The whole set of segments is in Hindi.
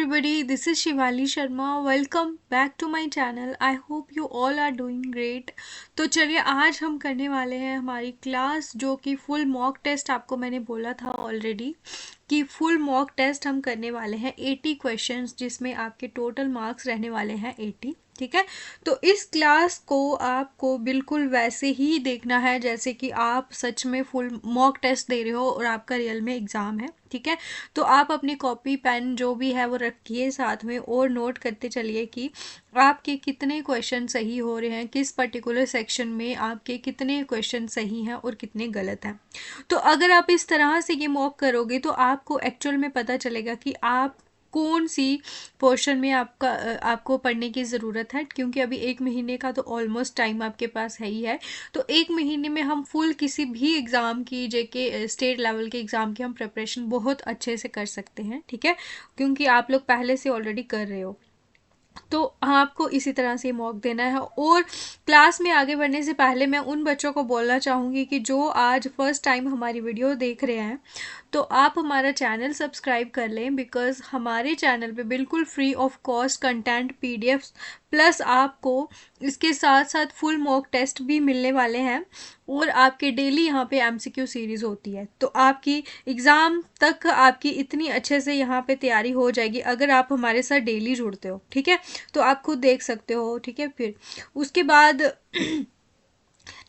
everybody, this is Shivali Sharma. Welcome back to my channel. I hope you all are doing great. तो चलिए आज हम करने वाले हैं हमारी क्लास जो कि फुल मॉक टेस्ट, आपको मैंने बोला था ऑलरेडी कि फुल मॉक टेस्ट हम करने वाले हैं 80 क्वेश्चंस, जिसमें आपके टोटल मार्क्स रहने वाले हैं 80। ठीक है, तो इस क्लास को आपको बिल्कुल वैसे ही देखना है जैसे कि आप सच में फुल मॉक टेस्ट दे रहे हो और आपका रियल में एग्ज़ाम है। ठीक है, तो आप अपनी कॉपी पेन जो भी है वो रखिए साथ में और नोट करते चलिए कि आपके कितने क्वेश्चन सही हो रहे हैं, किस पर्टिकुलर सेक्शन में आपके कितने क्वेश्चन सही हैं और कितने गलत हैं। तो अगर आप इस तरह से ये मॉक करोगे तो आपको एक्चुअल में पता चलेगा कि आप कौन सी पोर्शन में आपको पढ़ने की ज़रूरत है, क्योंकि अभी 1 महीने का तो ऑलमोस्ट टाइम आपके पास है ही है। तो 1 महीने में हम फुल किसी भी एग्ज़ाम की, जेके स्टेट लेवल के एग्ज़ाम की हम प्रिपरेशन बहुत अच्छे से कर सकते हैं। ठीक है, क्योंकि आप लोग पहले से ऑलरेडी कर रहे हो, तो आपको इसी तरह से मॉक देना है। और क्लास में आगे बढ़ने से पहले मैं उन बच्चों को बोलना चाहूँगी कि जो आज फर्स्ट टाइम हमारी वीडियो देख रहे हैं, तो आप हमारा चैनल सब्सक्राइब कर लें, बिकॉज़ हमारे चैनल पे बिल्कुल free of cost content PDFs plus आपको इसके साथ साथ फुल मॉक टेस्ट भी मिलने वाले हैं और आपके डेली यहाँ पे एमसीक्यू सीरीज़ होती है। तो आपकी एग्ज़ाम तक आपकी इतनी अच्छे से यहाँ पे तैयारी हो जाएगी अगर आप हमारे साथ डेली जुड़ते हो। ठीक है, तो आप खुद देख सकते हो। ठीक है, फिर उसके बाद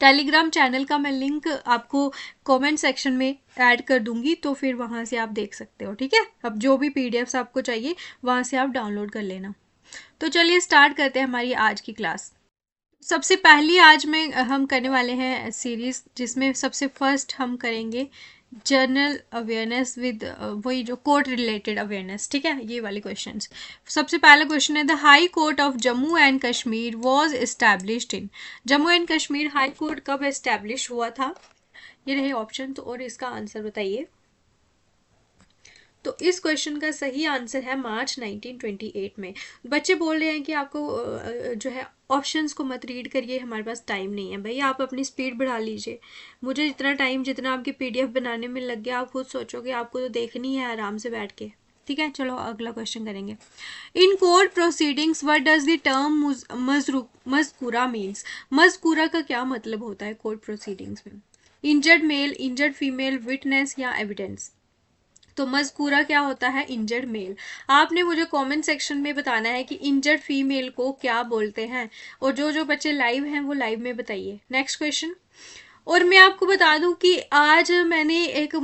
टेलीग्राम चैनल का मैं लिंक आपको कमेंट सेक्शन में ऐड कर दूंगी, तो फिर वहाँ से आप देख सकते हो। ठीक है, अब जो भी पीडीएफ्स आपको चाहिए वहाँ से आप डाउनलोड कर लेना। तो चलिए स्टार्ट करते हैं हमारी आज की क्लास। सबसे पहली आज में हम करने वाले हैं सीरीज़, जिसमें सबसे फर्स्ट हम करेंगे जनरल अवेयरनेस विद वही जो कोर्ट रिलेटेड अवेयरनेस। ठीक है, ये वाले क्वेश्चंस। सबसे पहला क्वेश्चन है, the high court of Jammu and Kashmir was established in. Jammu and Kashmir high court कब एस्टैब्लिश हुआ था? ये रहे ऑप्शन, तो और इसका आंसर बताइए। तो इस क्वेश्चन का सही आंसर है मार्च 1928 में। बच्चे बोल रहे हैं कि आपको जो है ऑप्शंस को मत रीड करिए, हमारे पास टाइम नहीं है। भाई आप अपनी स्पीड बढ़ा लीजिए, मुझे जितना टाइम जितना आपकी पीडीएफ बनाने में लग गया आप खुद सोचोगे, आपको तो देखनी है आराम से बैठ के। ठीक है, चलो अगला क्वेश्चन करेंगे। In court proceedings what does the term मजकूरा मीन्स। मजकूरा का क्या मतलब होता है कोर्ट प्रोसीडिंग्स में? Injured male, injured female, witness या एविडेंस? तो मजकूरा क्या होता है? Injured male. आपने मुझे कमेंट सेक्शन में बताना है कि इंजर्ड फीमेल को क्या बोलते हैं, और जो जो बच्चे लाइव हैं वो लाइव में बताइए। Next question. और मैं आपको बता दूं कि आज मैंने एक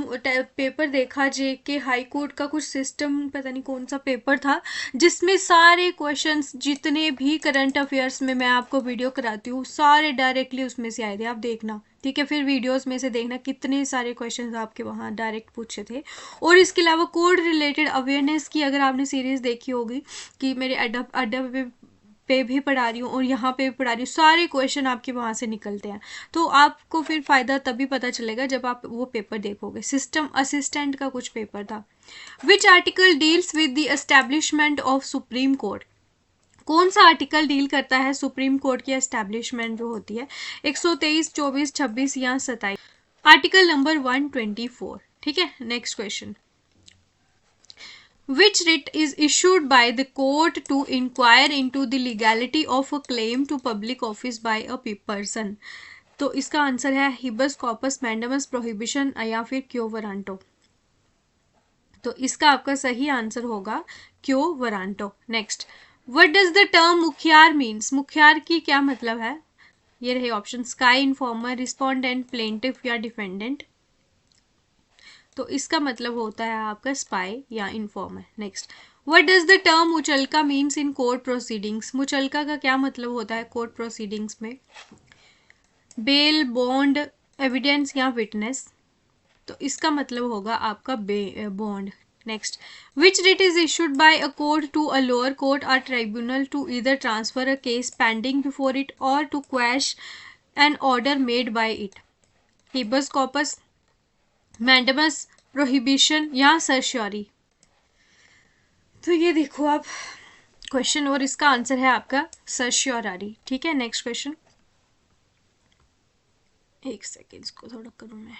पेपर देखा, जेके हाई कोर्ट का कुछ सिस्टम, पता नहीं कौन सा पेपर था, जिसमें सारे क्वेश्चंस जितने भी करंट अफेयर्स में मैं आपको वीडियो कराती हूँ सारे डायरेक्टली उसमें से आए थे। आप देखना, ठीक है, फिर वीडियोस में से देखना कितने सारे क्वेश्चंस आपके वहाँ डायरेक्ट पूछे थे। और इसके अलावा कोड रिलेटेड अवेयरनेस की अगर आपने सीरीज़ देखी होगी कि मेरे अड्डा अड्डा पे भी पढ़ा रही हूँ और यहाँ पे भी पढ़ा रही हूँ, सारे क्वेश्चन आपके वहाँ से निकलते हैं। तो आपको फिर फ़ायदा तभी पता चलेगा जब आप वो पेपर देखोगे। सिस्टम असिस्टेंट का कुछ पेपर था। Which article deals with the establishment of supreme court. कौन सा आर्टिकल डील करता है सुप्रीम कोर्ट की एस्टेब्लिशमेंट जो होती है? 123, 24, 26 या 27? Article number 124। ठीक है, next question. Which writ is issued by the court to inquire into the legality of a claim to public office by a person? तो इसका आंसर है हिबस कॉपस मैंडेमस प्रोहिबिशन या फिर क्यो वरांटो। तो इसका आपका सही आंसर होगा quo warranto. Next. What does the term मुखियार मीन्स। मुखियार की क्या मतलब है? ये रहे option, spy informer, respondent, plaintiff या डिफेंडेंट। तो इसका मतलब होता है आपका स्पाई या informer. Next. What does the term मुचलका मीन्स इन कोर्ट प्रोसीडिंग्स। मुचलका का क्या मतलब होता है कोर्ट प्रोसीडिंग्स में? बेल, बॉन्ड, एविडेंस या विटनेस। तो इसका मतलब होगा आपका bond. Next. Which writ is issued by a court to a lower court or tribunal to either transfer a case pending before it or to quash an order made by it? Habeas corpus, mandamus prohibition या सर्श्योरी? तो ये देखो आप क्वेश्चन, और इसका आंसर है आपका सर्श्योरी। ठीक है, नेक्स्ट क्वेश्चन। एक सेकेंड, इसको थोड़ा करूँ मैं।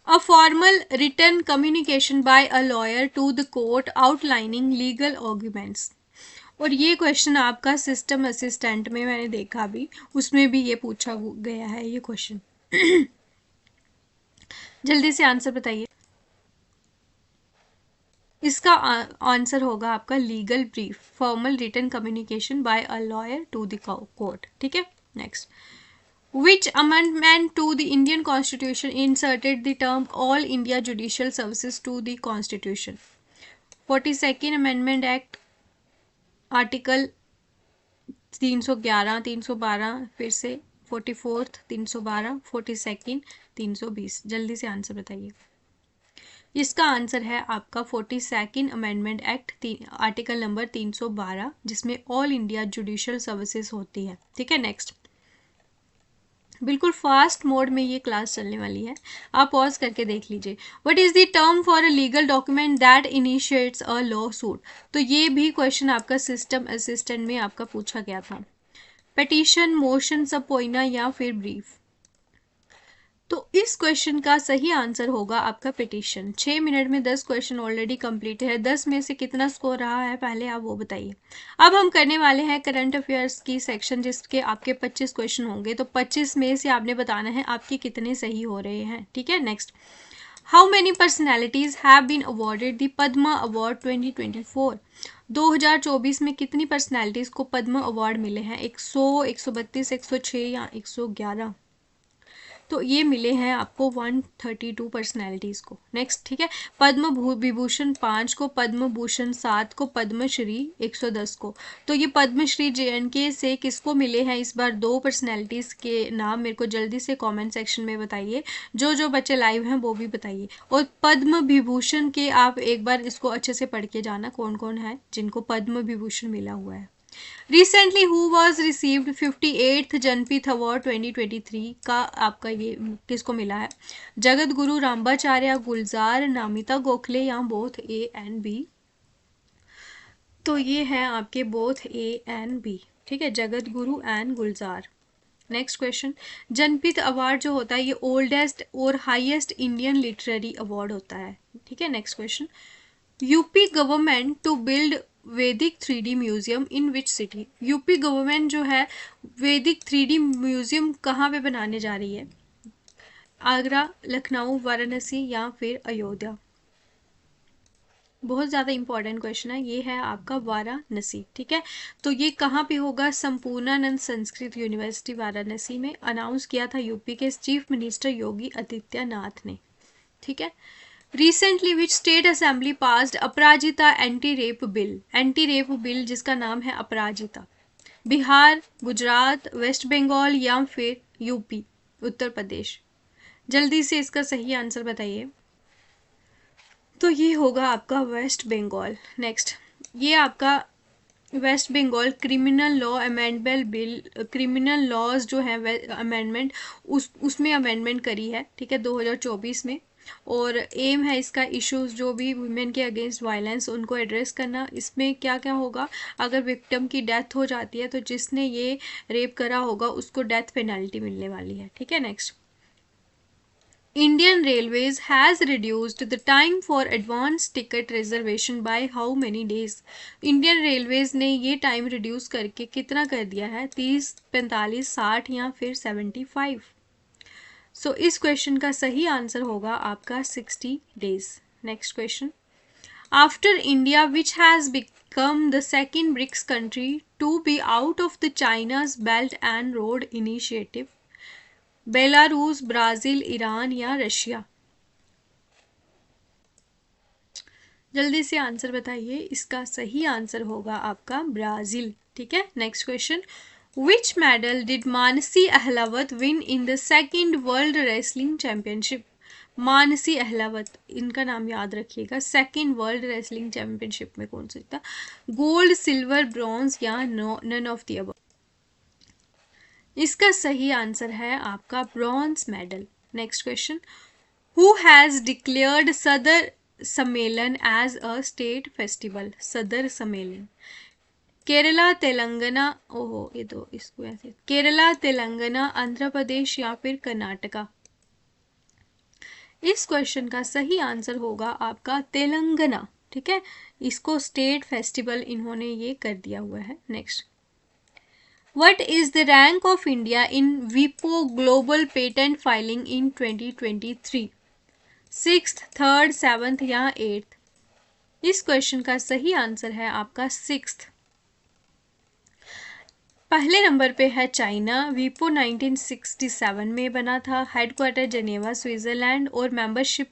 A formal written communication by a lawyer to the court outlining legal arguments. और ये क्वेश्चन आपका सिस्टम असिस्टेंट में मैंने देखा भी, उसमें भी ये पूछा गया है ये क्वेश्चन। जल्दी से आंसर बताइए। इसका आंसर होगा आपका legal brief, formal written communication by a lawyer to the court. ठीक है, next. Which amendment to the Indian Constitution inserted the term All India Judicial Services to the Constitution? 42nd Amendment Act, article 311, 312, फिर से 44th 312, 42nd 320। जल्दी से आंसर बताइए। इसका आंसर है आपका 42nd amendment act, article number 312, जिसमें ऑल इंडिया जुडिशियल सर्विसेज होती है। ठीक है, नेक्स्ट। बिल्कुल फास्ट मोड में ये क्लास चलने वाली है, आप पॉज करके देख लीजिए। What is the term for a legal document that initiates a law suit? तो ये भी क्वेश्चन आपका सिस्टम असिस्टेंट में आपका पूछा गया था। पिटीशन, मोशन, सबपोइना या फिर ब्रीफ? तो इस क्वेश्चन का सही आंसर होगा आपका पिटीशन। 6 मिनट में 10 क्वेश्चन ऑलरेडी कंप्लीट है। 10 में से कितना स्कोर रहा है पहले आप वो बताइए। अब हम करने वाले हैं करंट अफेयर्स की सेक्शन, जिसके आपके 25 क्वेश्चन होंगे। तो 25 में से आपने बताना है आपके कितने सही हो रहे हैं। ठीक है, next. How many personalities have been awarded the Padma award 2024? 2024 में कितनी पर्सनैलिटीज को पद्म अवार्ड मिले हैं? 100, 132, 106 या 111? तो ये मिले हैं आपको 132 पर्सनैलिटीज को। नेक्स्ट, ठीक है। पद्म विभूषण 5 को, पद्म भूषण 7 को, पद्मश्री 110 को। तो ये पद्मश्री JNK से किसको मिले हैं इस बार? 2 पर्सनैलिटीज के नाम मेरे को जल्दी से कमेंट सेक्शन में बताइए। जो बच्चे लाइव हैं वो भी बताइए। और पद्म विभूषण के आप एक बार इसको अच्छे से पढ़ के जाना, कौन कौन है जिनको पद्म विभूषण मिला हुआ है। Recently, who was received 58th Jnanpith award 2023 का आपका ये किसको मिला है? जगत गुरु रामबाचार्य, गुलजार, नामिता गोखले या बोथ A and B? तो ये है आपके बोथ A and B। ठीक है, Jagat Guru and Gulzar. Next question. Jnanpith award जो होता है ये ओल्डेस्ट और हाईएस्ट इंडियन लिटरेरी अवार्ड होता है। ठीक है, next question. UP government to build Vedic 3D museum in which city? UP government जो है वैदिक 3D म्यूजियम कहाँ पे बनाने जा रही है? आगरा, लखनऊ, वाराणसी या फिर अयोध्या? बहुत ज़्यादा इंपॉर्टेंट क्वेश्चन है, ये है आपका वाराणसी। ठीक है, तो ये कहाँ पे होगा? संपूर्णानंद संस्कृत यूनिवर्सिटी वाराणसी में। अनाउंस किया था यूपी के चीफ मिनिस्टर योगी आदित्यनाथ ने। ठीक है। Recently which state assembly passed Aparajita anti rape bill? Anti rape bill जिसका नाम है अपराजिता। बिहार, गुजरात, वेस्ट बंगाल या फिर यूपी, उत्तर प्रदेश? जल्दी से इसका सही आंसर बताइए। तो ये होगा आपका वेस्ट बंगाल। नेक्स्ट, ये आपका west Bengal criminal law amendment bill, criminal laws जो है अमेंडमेंट, उसमें अमेंडमेंट करी है। ठीक है, 2024 में। और एम है इसका इश्यूज जो भी वुमेन के अगेंस्ट वायलेंस उनको एड्रेस करना। इसमें क्या क्या होगा? अगर विक्टिम की डेथ हो जाती है तो जिसने ये रेप करा होगा उसको डेथ पेनल्टी मिलने वाली है। ठीक है, next. Indian Railways has reduced the time for advance ticket reservation by how many days? Indian Railways ने ये टाइम रिड्यूस करके कितना कर दिया है? 30, 45, 60 या फिर 75? सो इस क्वेश्चन का सही आंसर होगा आपका 60 days. Next question. After India which has become the second BRICS country to be out of the China's belt and road initiative? Belarus, Brazil, Iran या रशिया? जल्दी से आंसर बताइए। इसका सही आंसर होगा आपका ब्राज़ील। ठीक है, next question. Which medal did Mansi Ahlawat win in the second world wrestling championship? Mansi Ahlawat, इनका नाम याद रखिएगा। सेकेंड वर्ल्ड रेसलिंग चैम्पियनशिप में कौन सा जीता? गोल्ड, सिल्वर, ब्रॉन्ज या नन ऑफ द अबव? इसका सही आंसर है आपका bronze medal. Next question. Who has declared सदर सम्मेलन एज अ स्टेट फेस्टिवल? सदर सम्मेलन केरला, तेलंगाना, ओहो ये तो इसको ऐसे, केरला, तेलंगाना, आंध्र प्रदेश या फिर कर्नाटका? इस क्वेश्चन का सही आंसर होगा आपका तेलंगाना। ठीक है, इसको स्टेट फेस्टिवल इन्होंने ये कर दिया हुआ है। Next, what is the rank of India in विपो global patent filing in 2023? Sixth, third, seventh या एट्थ? इस क्वेश्चन का सही आंसर है आपका सिक्स्थ। पहले नंबर पे है चाइना। वीपो 1967 में बना था, हेडक्वार्टर जेनेवा स्विट्जरलैंड, और मेंबरशिप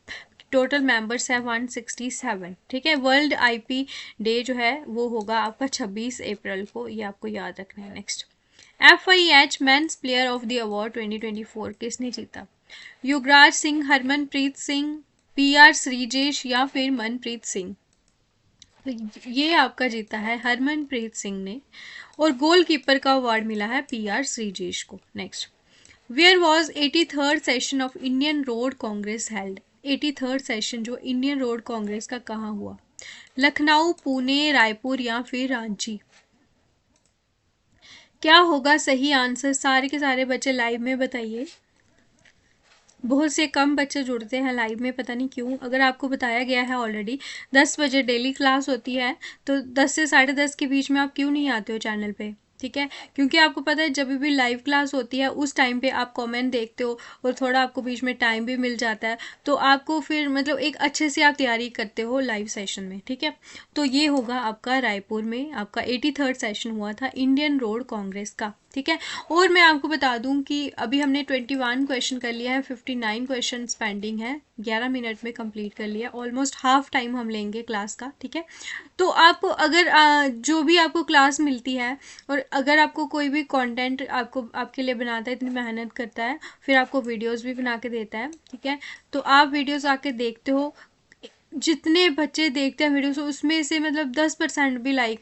टोटल मेंबर्स है 167। ठीक है, वर्ल्ड आईपी डे जो है वो होगा आपका 26 अप्रैल को, ये आपको याद रखना है। Next, FIH men's player of the award 2024 किसने जीता? युवराज सिंह, हरमनप्रीत सिंह, PR श्रीजेश या फिर मनप्रीत सिंह? तो ये आपका जीता है हरमनप्रीत सिंह ने, और गोलकीपर का अवार्ड मिला है PR श्रीजेश को। Next, where was 83rd session of Indian road congress held? 83rd session जो इंडियन रोड कांग्रेस का कहाँ हुआ? लखनऊ, पुणे, रायपुर या फिर रांची? क्या होगा सही आंसर? सारे के सारे बच्चे लाइव में बताइए। बहुत से कम बच्चे जुड़ते हैं लाइव में, पता नहीं क्यों। अगर आपको बताया गया है ऑलरेडी 10 बजे डेली क्लास होती है, तो 10 से 10:30 के बीच में आप क्यों नहीं आते हो चैनल पे? ठीक है, क्योंकि आपको पता है जब भी लाइव क्लास होती है उस टाइम पे आप कमेंट देखते हो और थोड़ा आपको बीच में टाइम भी मिल जाता है, तो आपको फिर मतलब एक अच्छे से आप तैयारी करते हो लाइव सेशन में। ठीक है, तो ये होगा आपका रायपुर में आपका 83rd सेशन हुआ था इंडियन रोड कांग्रेस का। ठीक है, और मैं आपको बता दूं कि अभी हमने 21 क्वेश्चन कर लिया है, 59 क्वेश्चन पेंडिंग है, 11 मिनट में कंप्लीट कर लिया, ऑलमोस्ट हाफ टाइम हम लेंगे क्लास का। ठीक है, तो आपको अगर जो भी आपको क्लास मिलती है, और अगर आपको कोई भी कंटेंट आपको आपके लिए बनाता है, इतनी मेहनत करता है, फिर आपको वीडियोस भी बना के देता है, ठीक है, तो आप वीडियोस आके देखते हो, जितने बच्चे देखते हैं वीडियोस उसमें से मतलब 10% भी लाइक,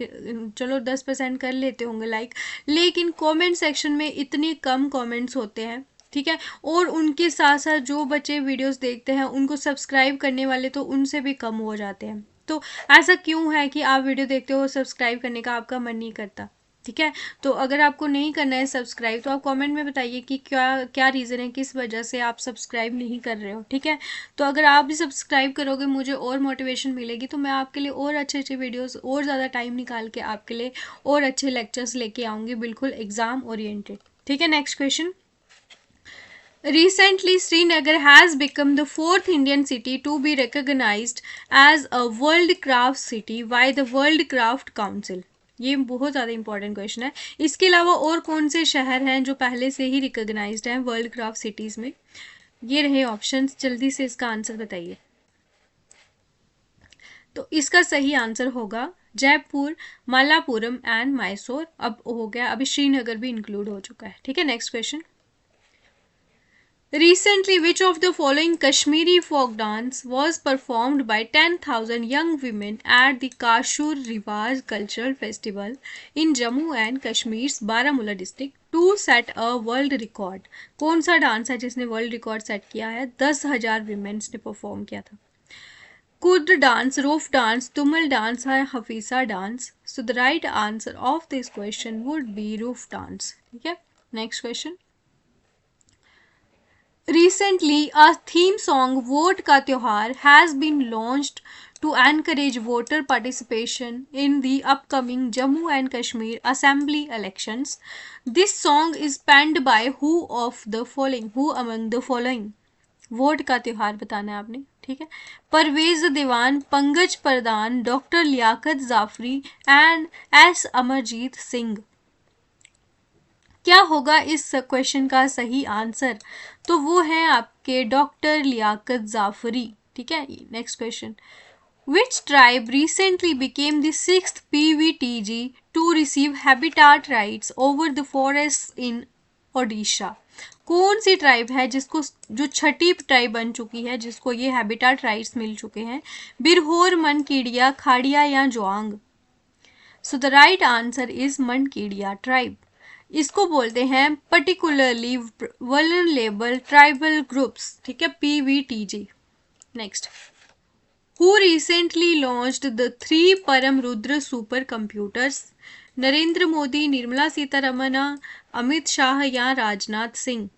चलो 10% कर लेते होंगे लाइक, लेकिन कमेंट सेक्शन में इतने कम कमेंट्स होते हैं। ठीक है, और उनके साथ साथ जो बच्चे वीडियोस देखते हैं उनको सब्सक्राइब करने वाले तो उनसे भी कम हो जाते हैं। तो ऐसा क्यों है कि आप वीडियो देखते हो, सब्सक्राइब करने का आपका मन नहीं करता? ठीक है, तो अगर आपको नहीं करना है सब्सक्राइब, तो आप कमेंट में बताइए कि क्या क्या रीज़न है, किस वजह से आप सब्सक्राइब नहीं कर रहे हो। ठीक है, तो अगर आप भी सब्सक्राइब करोगे मुझे और मोटिवेशन मिलेगी, तो मैं आपके लिए और अच्छे अच्छे वीडियोस और ज़्यादा टाइम निकाल के आपके लिए और अच्छे लेक्चर्स लेके आऊँगी, बिल्कुल एग्ज़ाम ओरिएंटेड। ठीक है, next question, recently Srinagar has become the fourth Indian city to be recognized as a World Craft City by the World Craft Council। ये बहुत ज़्यादा इंपॉर्टेंट क्वेश्चन है। इसके अलावा और कौन से शहर हैं जो पहले से ही रिकॉग्नाइज्ड हैं वर्ल्ड क्राफ्ट सिटीज़ में? ये रहे ऑप्शंस, जल्दी से इसका आंसर बताइए। तो इसका सही आंसर होगा जयपुर, मालापुरम एंड मैसूर। अब हो गया, अभी श्रीनगर भी इंक्लूड हो चुका है। ठीक है, next question, recently which of the following Kashmiri folk dance was performed by 10,000 young women at the Kashur Riwaj Cultural Festival in Jammu and Kashmir's Baramulla district to set a world record? कौन सा डांस है जिसने वर्ल्ड रिकॉर्ड सेट किया है? 10,000 विमेन्स ने परफॉर्म किया था। Kud dance, Rouf dance, Dumhal dance या Hafiza dance? So the right answer of this question would be Rouf dance. ठीक है, next question, recently a theme song vote का त्योहार has been launched to encourage voter participation in the upcoming Jammu and Kashmir Assembly elections. This song is penned by who of the following? Who among the following? Vote का त्योहार बताना है आपने। ठीक है, Parvez Diwan, Pankaj Pradhan, doctor Liaquat Jafri and S Amarjeet Singh. क्या होगा इस क्वेश्चन का सही आंसर? तो वो है आपके डॉक्टर लियाकत जाफरी। ठीक है, next question, which tribe recently became the 6th PVTG to receive habitat rights over the forest in Odisha? कौन सी ट्राइब है जिसको, जो छठी ट्राइब बन चुकी है, जिसको ये हैबिटाट राइट्स मिल चुके हैं? बिरहोर, मनकीडिया, खाड़िया या Juang? So the right answer is Mankidia tribe. इसको बोलते हैं पर्टिकुलरली वल्नरेबल ट्राइबल ग्रुप्स। ठीक है, PVTG। Next, who recently launched the 3 परम रुद्र सुपर कंप्यूटर्स? नरेंद्र मोदी, निर्मला सीतारमण, अमित शाह या राजनाथ सिंह?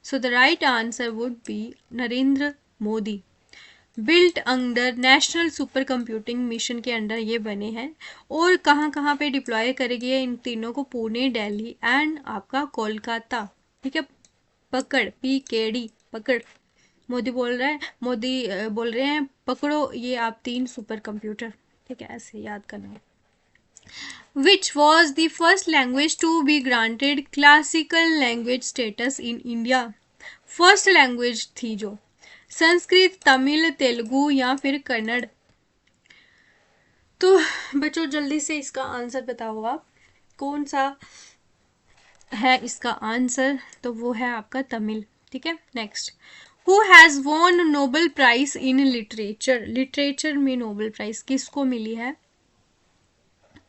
सो the right answer would be Narendra Modi. Built under national super computing mission के अंडर ये बने हैं। और कहाँ कहाँ पे डिप्लॉय करेंगे इन तीनों को? पुणे, दिल्ली एंड आपका कोलकाता। ठीक है, पकड़, PKD, पकड़। मोदी बोल रहा है, मोदी बोल रहे हैं पकड़ो ये आप 3 सुपर कंप्यूटर। ठीक है, ऐसे याद करना। Which was the first language to be granted classical language status in India? First language थी जो, संस्कृत, तमिल, तेलुगु या फिर कन्नड़? तो बच्चों जल्दी से इसका आंसर बताओ आप, कौन सा है इसका आंसर? तो वो है आपका तमिल। ठीक है, next. Who has won Nobel prize in literature? Literature में नोबेल प्राइज किसको मिली है?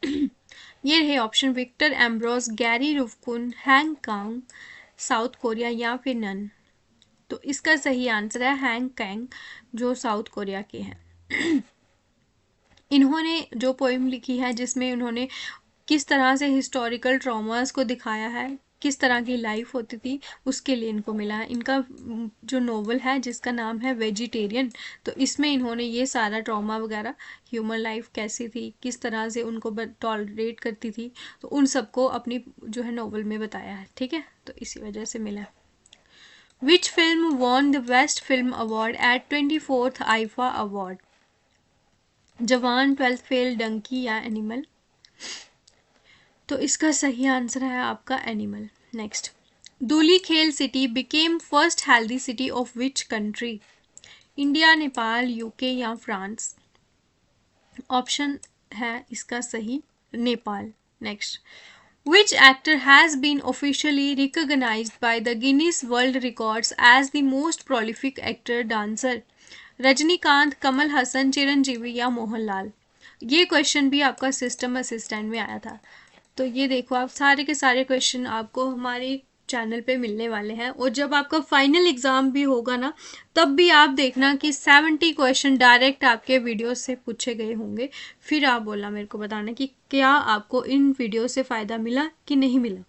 ये रहे option, Victor Ambros, Gary Ruvkun, Han Kang, South Korea या फिर नन। तो इसका सही आंसर है हैंग कैंग, जो साउथ कोरिया के हैं। इन्होंने जो पोइम लिखी है जिसमें उन्होंने किस तरह से हिस्टोरिकल ट्रॉमास को दिखाया है, किस तरह की लाइफ होती थी, उसके लिए इनको मिला है। इनका जो नोवेल है जिसका नाम है वेजिटेरियन, तो इसमें इन्होंने ये सारा ट्रॉमा वगैरह, ह्यूमन लाइफ कैसी थी, किस तरह से उनको टॉलरेट करती थी, तो उन सबको अपनी जो है नोवेल में बताया है। ठीक है, तो इसी वजह से मिला। Which film won the best film award eight 24th IIFA award? जवान, 12th फेल, डंकी या एनिमल? तो इसका सही आंसर है आपका animal. Next. Dhulikhel city became first healthy city of which country? India, Nepal, UK या फ्रांस? ऑप्शन है इसका सही Nepal. Next. Which actor has been officially recognized by the Guinness World Records as the most prolific actor dancer? Rajinikanth, Kamal Haasan, Chiranjeevi या मोहनलाल? ये क्वेश्चन भी आपका सिस्टम असिस्टेंट में आया था। तो ये देखो, आप सारे के सारे क्वेश्चन आपको हमारे चैनल पे मिलने वाले हैं। और जब आपका फाइनल एग्ज़ाम भी होगा ना, तब भी आप देखना कि 70 क्वेश्चन डायरेक्ट आपके वीडियो से पूछे गए होंगे। फिर आप बोलना, मेरे को बताना कि क्या आपको इन वीडियो से फ़ायदा मिला कि नहीं मिला।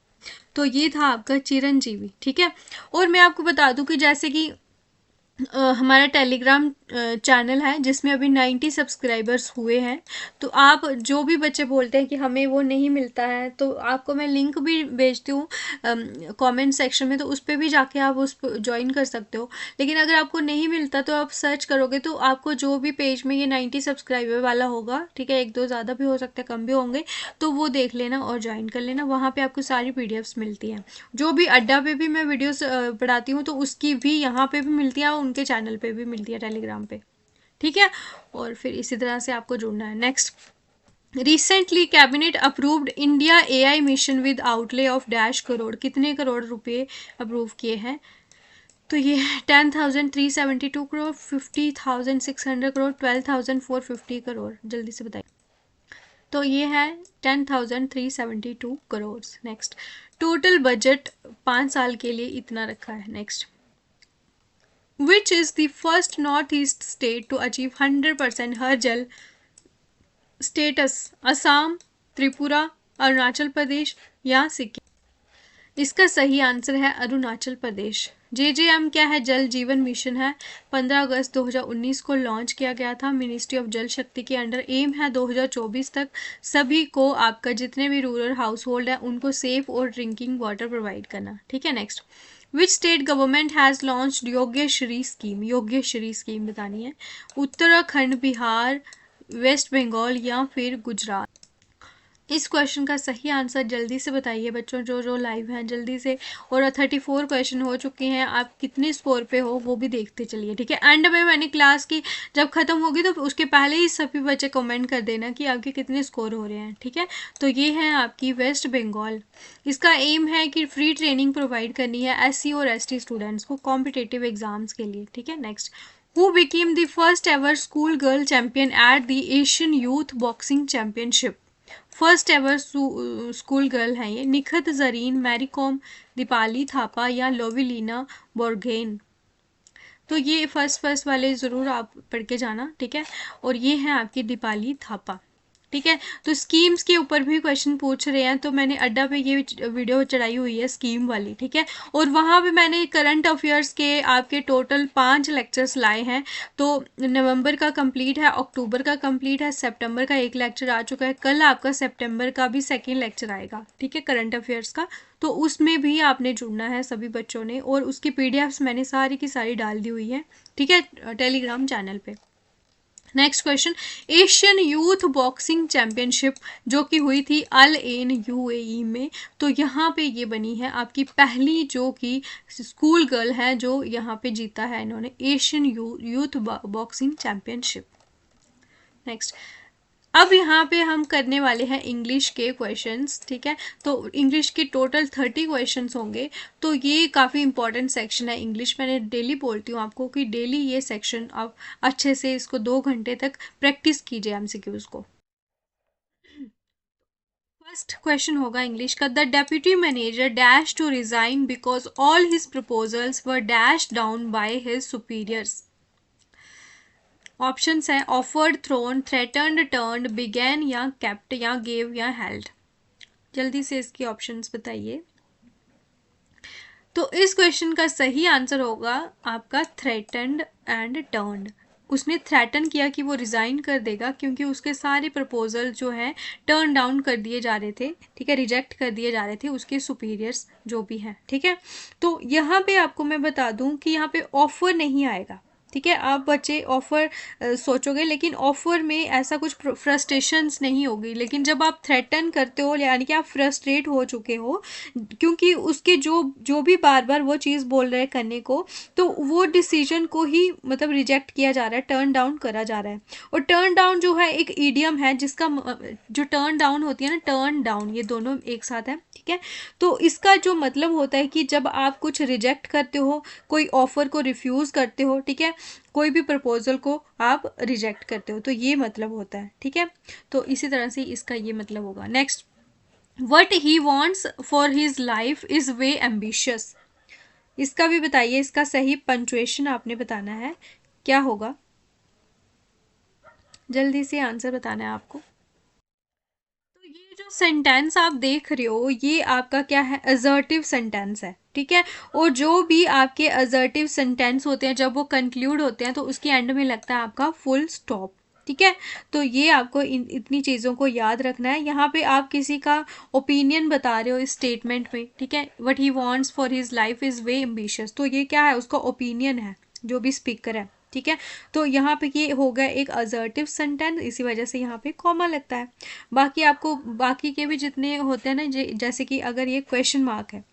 तो ये था आपका चिरंजीवी। ठीक है, और मैं आपको बता दूं कि जैसे कि हमारा टेलीग्राम चैनल है जिसमें अभी 90 सब्सक्राइबर्स हुए हैं। तो आप जो भी बच्चे बोलते हैं कि हमें वो नहीं मिलता है, तो आपको मैं लिंक भी भेजती हूँ कमेंट सेक्शन में, तो उस पर भी जाके आप उस पर ज्वाइन कर सकते हो। लेकिन अगर आपको नहीं मिलता तो आप सर्च करोगे तो आपको जो भी पेज में ये 90 सब्सक्राइबर वाला होगा, ठीक है, 1-2 ज़्यादा भी हो सकता है, कम भी होंगे, तो वो देख लेना और ज्वाइन कर लेना। वहाँ पर आपको सारी PDFs मिलती हैं। जो भी अड्डा पे भी मैं वीडियोस पढ़ाती हूँ तो उसकी भी यहाँ पे भी मिलती है, उनके चैनल पे भी मिलती है टेलीग्राम पे। ठीक है, और फिर इसी तरह से आपको जुड़ना है। Next. Recently cabinet approved India AI mission with outlay of dash crore? कितने करोड़ रुपए अप्रूव किए हैं? तो ये 10,372 करोड़, 50,600 करोड़, 12,450 करोड़। जल्दी से बताइए। तो ये है 10,372 करोड़। नेक्स्ट। टोटल बजट 5 साल के लिए इतना रखा है। Next. Which is the first northeast state to achieve 100% हर जल स्टेटस? असम, त्रिपुरा, अरुणाचल प्रदेश या सिक्किम? इसका सही आंसर है अरुणाचल प्रदेश। JJM क्या है? जल जीवन मिशन है। 15 अगस्त 2019 को लॉन्च किया गया था मिनिस्ट्री ऑफ जल शक्ति के अंडर। एम है 2024 तक सभी को, आपका जितने भी रूरल हाउस होल्ड है उनको सेफ और ड्रिंकिंग वाटर प्रोवाइड करना। ठीक है, next. Which state government has launched Yogyashree scheme? Yogyashree scheme बतानी है। उत्तराखंड, बिहार, वेस्ट बंगाल या फिर गुजरात? इस क्वेश्चन का सही आंसर जल्दी से बताइए बच्चों, जो लाइव हैं जल्दी से। और 34 क्वेश्चन हो चुके हैं, आप कितने स्कोर पे हो वो भी देखते चलिए। ठीक है, एंड में मैंने क्लास की जब ख़त्म होगी तो उसके पहले ही सभी बच्चे कमेंट कर देना कि आपके कितने स्कोर हो रहे हैं। ठीक है, तो ये है आपकी वेस्ट बंगाल। इसका एम है कि फ्री ट्रेनिंग प्रोवाइड करनी है SC और ST स्टूडेंट्स को कॉम्पिटेटिव एग्जाम्स के लिए। ठीक है, next. Who became the first ever school girl champion at the Asian youth boxing championship? First ever school girl हैं ये। निखत जरीन, मैरी कॉम, दीपाली थापा या लोविलीना बोर्गेन? तो ये फर्स्ट वाले ज़रूर आप पढ़ के जाना। ठीक है, और ये हैं आपकी दीपाली थापा। ठीक है। तो स्कीम्स के ऊपर भी क्वेश्चन पूछ रहे हैं, तो मैंने अड्डा पे ये वीडियो चढ़ाई हुई है स्कीम वाली, ठीक है। और वहाँ पे मैंने करंट अफेयर्स के आपके टोटल 5 लेक्चर्स लाए हैं। तो नवंबर का कंप्लीट है, अक्टूबर का कंप्लीट है, सितंबर का एक लेक्चर आ चुका है, कल आपका सितंबर का भी सेकेंड लेक्चर आएगा, ठीक है, करंट अफेयर्स का। तो उसमें भी आपने जुड़ना है सभी बच्चों ने, और उसकी पीडीएफ्स मैंने सारी की सारी डाल दी हुई है, ठीक है, टेलीग्राम चैनल पे। Next question, Asian youth boxing championship जो कि हुई थी अल एन यूएई में, तो यहाँ पे ये बनी है आपकी पहली जो कि स्कूल गर्ल है जो यहाँ पे जीता है इन्होंने Asian youth boxing championship. Next, अब यहाँ पे हम करने वाले हैं इंग्लिश के क्वेश्चंस, ठीक है। तो इंग्लिश के टोटल 30 क्वेश्चंस होंगे। तो ये काफ़ी इंपॉर्टेंट सेक्शन है इंग्लिश, मैंने डेली बोलती हूँ आपको कि डेली ये सेक्शन आप अच्छे से इसको 2 घंटे तक प्रैक्टिस कीजिए एमसीक्यूज को। फर्स्ट क्वेश्चन होगा इंग्लिश का, the deputy manager dash to resign because all his proposals were dash down by his superiors. Options हैं offered, thrown, threatened, turned, began या केप्ट या गेव या हेल्ड। जल्दी से इसकी ऑप्शंस बताइए। तो इस क्वेश्चन का सही आंसर होगा आपका थ्रेटन्ड एंड टर्न्ड। उसने थ्रेटन किया कि वो रिज़ाइन कर देगा क्योंकि उसके सारे प्रपोजल जो हैं टर्न डाउन कर दिए जा रहे थे, ठीक है, रिजेक्ट कर दिए जा रहे थे उसके सुपीरियर्स जो भी हैं, ठीक है। तो यहाँ पे आपको मैं बता दूँ कि यहाँ पे ऑफर नहीं आएगा, ठीक है। आप बच्चे ऑफर सोचोगे, लेकिन ऑफर में ऐसा कुछ फ्रस्ट्रेशंस नहीं होगी। लेकिन जब आप थ्रेटन करते हो यानी कि आप फ्रस्ट्रेट हो चुके हो क्योंकि उसके जो जो भी बार बार वो चीज़ बोल रहे हैं करने को, तो वो डिसीजन को ही मतलब रिजेक्ट किया जा रहा है, टर्न डाउन करा जा रहा है। और टर्न डाउन जो है एक ईडियम है जिसका जो टर्न डाउन होती है ना, टर्न डाउन, ये दोनों एक साथ है, ठीक है। तो इसका जो मतलब होता है कि जब आप कुछ रिजेक्ट करते हो, कोई ऑफर को रिफ्यूज़ करते हो, ठीक है, कोई भी प्रपोजल को आप रिजेक्ट करते हो, तो ये मतलब होता है, ठीक है। तो इसी तरह से इसका ये मतलब होगा। Next, what he wants for his life is way ambitious. इसका भी बताइए, इसका सही पंचुएशन आपने बताना है, क्या होगा, जल्दी से आंसर बताना है आपको। तो ये जो सेंटेंस आप देख रहे हो ये आपका क्या है, असर्टिव सेंटेंस है, ठीक है। और जो भी आपके असर्टिव सेंटेंस होते हैं जब वो कंक्लूड होते हैं तो उसके एंड में लगता है आपका फुल स्टॉप, ठीक है। तो ये आपको इतनी चीज़ों को याद रखना है। यहाँ पे आप किसी का ओपिनियन बता रहे हो इस स्टेटमेंट में, ठीक है, what he wants for his life is way ambitious, तो ये क्या है, उसका ओपिनियन है जो भी स्पीकर है, ठीक है। तो यहाँ पे ये हो गया एक असर्टिव सेंटेंस, इसी वजह से यहाँ पे कॉमा लगता है। बाकी आपको बाकी के भी जितने होते हैं ना, जैसे कि अगर ये क्वेश्चन मार्क है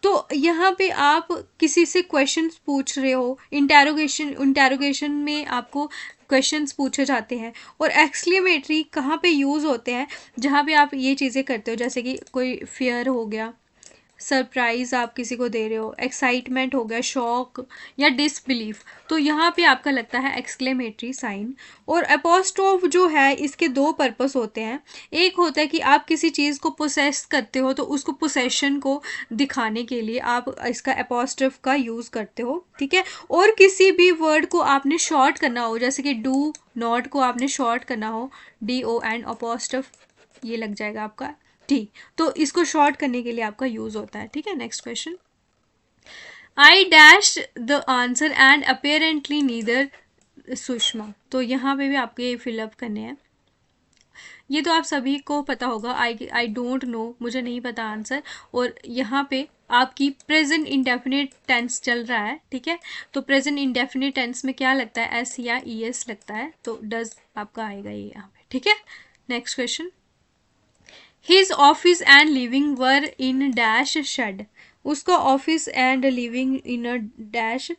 तो यहाँ पे आप किसी से क्वेश्चंस पूछ रहे हो, इंटेरोगेशन में आपको क्वेश्चंस पूछे जाते हैं। और एक्सक्लेमेटरी कहाँ पे यूज़ होते हैं, जहाँ पे आप ये चीज़ें करते हो, जैसे कि कोई फियर हो गया, सरप्राइज़ आप किसी को दे रहे हो, एक्साइटमेंट हो गया, शॉक या डिसबिलीफ, तो यहाँ पे आपका लगता है एक्सक्लेमेटरी साइन। और अपोस्ट्रोफ जो है इसके दो पर्पस होते हैं। एक होता है कि आप किसी चीज़ को पोसेस करते हो तो उसको पोसेशन को दिखाने के लिए आप इसका अपोस्ट्रोफ का यूज़ करते हो, ठीक है। और किसी भी वर्ड को आपने शॉर्ट करना हो, जैसे कि डू नॉट को आपने शॉर्ट करना हो, DO एंड अपोस्ट्रोफ ये लग जाएगा आपका ठीक, तो इसको शॉर्ट करने के लिए आपका यूज होता है, ठीक है। Next question, I dash the answer and apparently neither Sushma, तो यहाँ पे भी आपके फिलअप करने हैं। ये तो आप सभी को पता होगा, आई डोंट नो, मुझे नहीं पता आंसर। और यहाँ पे आपकी प्रेजेंट इंडेफिनिट टेंस चल रहा है, ठीक है। तो प्रेजेंट इंडेफिनिट टेंस में क्या लगता है, S या ES लगता है, तो डज आपका आएगा ये यहाँ पे, ठीक है। Next question, his office and living were in dash shed, उसका office and living in a dash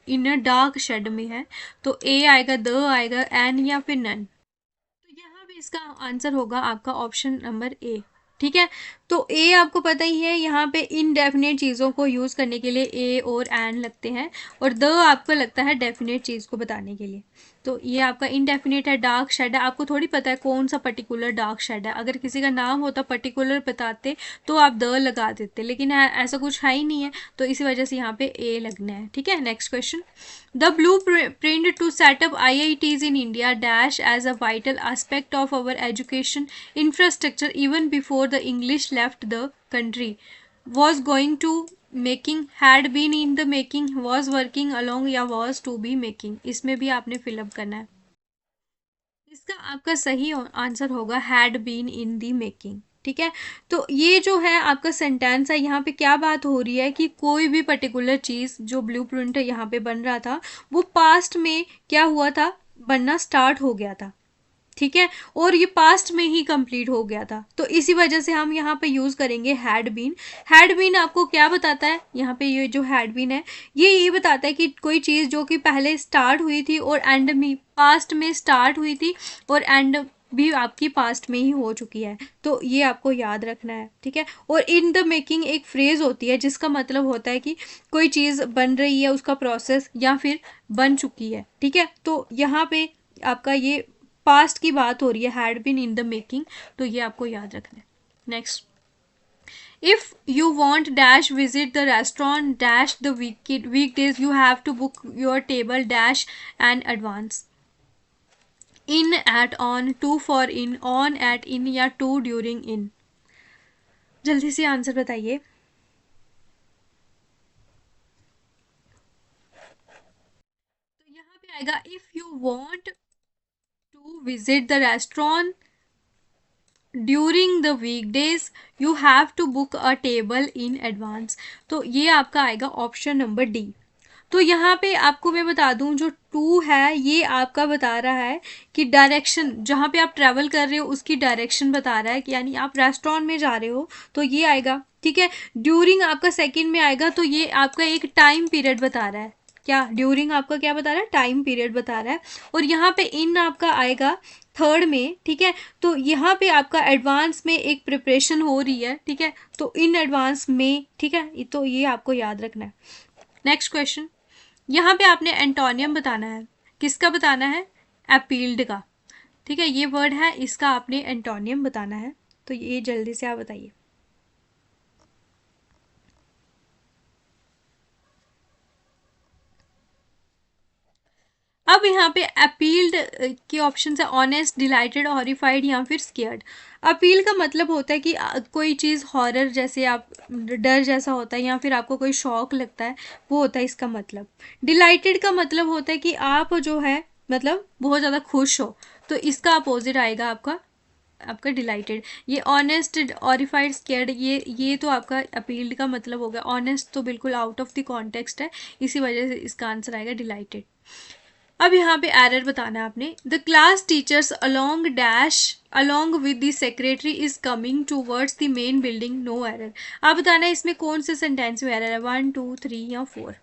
in a dark shed में है, तो A आएगा, द आएगा, एन या फिर नन। तो यहाँ पे इसका आंसर होगा आपका ऑप्शन नंबर A, ठीक है। तो A आपको पता ही है, यहाँ पे इनडेफिनेट चीज़ों को यूज़ करने के लिए A और एन लगते हैं, और द आपको लगता है डेफिनेट चीज़ को बताने के लिए। तो ये आपका इंडेफिनिट है, डार्क शेड है। आपको थोड़ी पता है कौन सा पर्टिकुलर डार्क शेड है। अगर किसी का नाम होता पर्टिकुलर बताते तो आप द लगा देते, लेकिन ऐसा कुछ है ही नहीं है, तो इसी वजह से यहाँ पे ए लगना है। ठीक है, next question. The blueprint to set up IITs in India dash as a vital aspect of our education infrastructure even before the English left the country was going to making, had been in the making, was working along या वॉज टू बी मेकिंग। इसमें भी आपने फिलअप करना है। इसका आपका सही आंसर होगा had been in the making. ठीक है, तो ये जो है आपका सेंटेंस है, यहाँ पे क्या बात हो रही है कि कोई भी पर्टिकुलर चीज़ जो ब्लूप्रिंट यहाँ पे बन रहा था वो पास्ट में क्या हुआ था, बनना स्टार्ट हो गया था। ठीक है, और ये पास्ट में ही कंप्लीट हो गया था, तो इसी वजह से हम यहाँ पे यूज करेंगे हैड बीन। हैड बीन आपको क्या बताता है, यहाँ पे ये जो हैड बीन है ये बताता है कि कोई चीज़ जो कि पहले स्टार्ट हुई थी और एंड में पास्ट में स्टार्ट हुई थी और एंड भी आपकी पास्ट में ही हो चुकी है, तो ये आपको याद रखना है। ठीक है, और इन द मेकिंग एक फ्रेज होती है जिसका मतलब होता है कि कोई चीज़ बन रही है, उसका प्रोसेस या फिर बन चुकी है। ठीक है, तो यहाँ पे आपका ये पास्ट की बात हो रही है, had been in the making, तो ये आपको याद रखना है। Next, if you want dash visit the restaurant dash the weekdays you have to book your table dash and advance. In at on, to for in, on at in या टू ड्यूरिंग इन। जल्दी से आंसर बताइए। तो यहाँ पे आएगा if you want to visit the restaurant during the weekdays you have to book a table in advance. तो ये आपका आएगा ऑप्शन नंबर डी। तो यहाँ पे आपको मैं बता दूं जो टू है ये आपका बता रहा है कि डायरेक्शन, जहाँ पे आप ट्रैवल कर रहे हो उसकी डायरेक्शन बता रहा है कि यानी आप रेस्टोरेंट में जा रहे हो तो ये आएगा। ठीक है, ड्यूरिंग आपका सेकंड में आएगा, तो ये आपका एक टाइम पीरियड बता रहा है। क्या ड्यूरिंग आपका क्या बता रहा है, टाइम पीरियड बता रहा है। और यहाँ पे इन आपका आएगा थर्ड में। ठीक है, तो यहाँ पे आपका एडवांस में एक प्रिपरेशन हो रही है। ठीक है, तो इन एडवांस में। ठीक है, तो ये आपको याद रखना है। नेक्स्ट क्वेश्चन, यहाँ पे आपने एंटोनियम बताना है। किसका बताना है, अपील्ड का। ठीक है, ये वर्ड है, इसका आपने एंटोनियम बताना है, तो ये जल्दी से आप बताइए। अब यहाँ पे अपील्ड के ऑप्शन है ऑनेस्ट, डिलाइटेड, हॉरिफाइड या फिर स्केयर्ड। अपील का मतलब होता है कि कोई चीज़ हॉरर जैसे आप डर जैसा होता है या फिर आपको कोई शौक लगता है, वो होता है इसका मतलब। डिलाइटेड का मतलब होता है कि आप जो है मतलब बहुत ज़्यादा खुश हो, तो इसका अपोजिट आएगा आपका आपका डिलाइटेड। ये ऑनेस्ट, ऑरिफाइड, स्केयर्ड, ये तो आपका अपील्ड का मतलब हो गया। ऑनेस्ट तो बिल्कुल आउट ऑफ द कॉन्टेक्स्ट है, इसी वजह से इसका आंसर आएगा डिलाइटेड। अब यहाँ पे एरर बताना है आपने। The class teachers along dash along with the secretary is coming towards the main building, no error. आप बताना है इसमें कौन से सेंटेंस में एरर है, 1 2 3 या 4।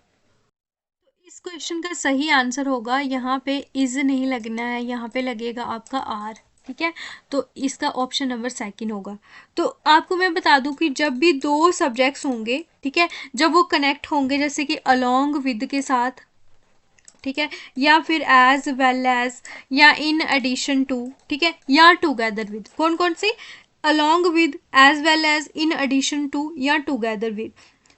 इस क्वेश्चन का सही आंसर होगा यहाँ पे इज नहीं लगना है, यहाँ पे लगेगा आपका आर। ठीक है, तो इसका ऑप्शन नंबर सेकंड होगा। तो आपको मैं बता दूं कि जब भी दो सब्जेक्ट्स होंगे, ठीक है, जब वो कनेक्ट होंगे जैसे कि अलोंग विद के साथ, ठीक है, या फिर एज वेल एज या इन एडिशन टू, ठीक है, या टुगेदर विद, कौन कौन सी, along with, as well as, in addition to या टुगेदर विद।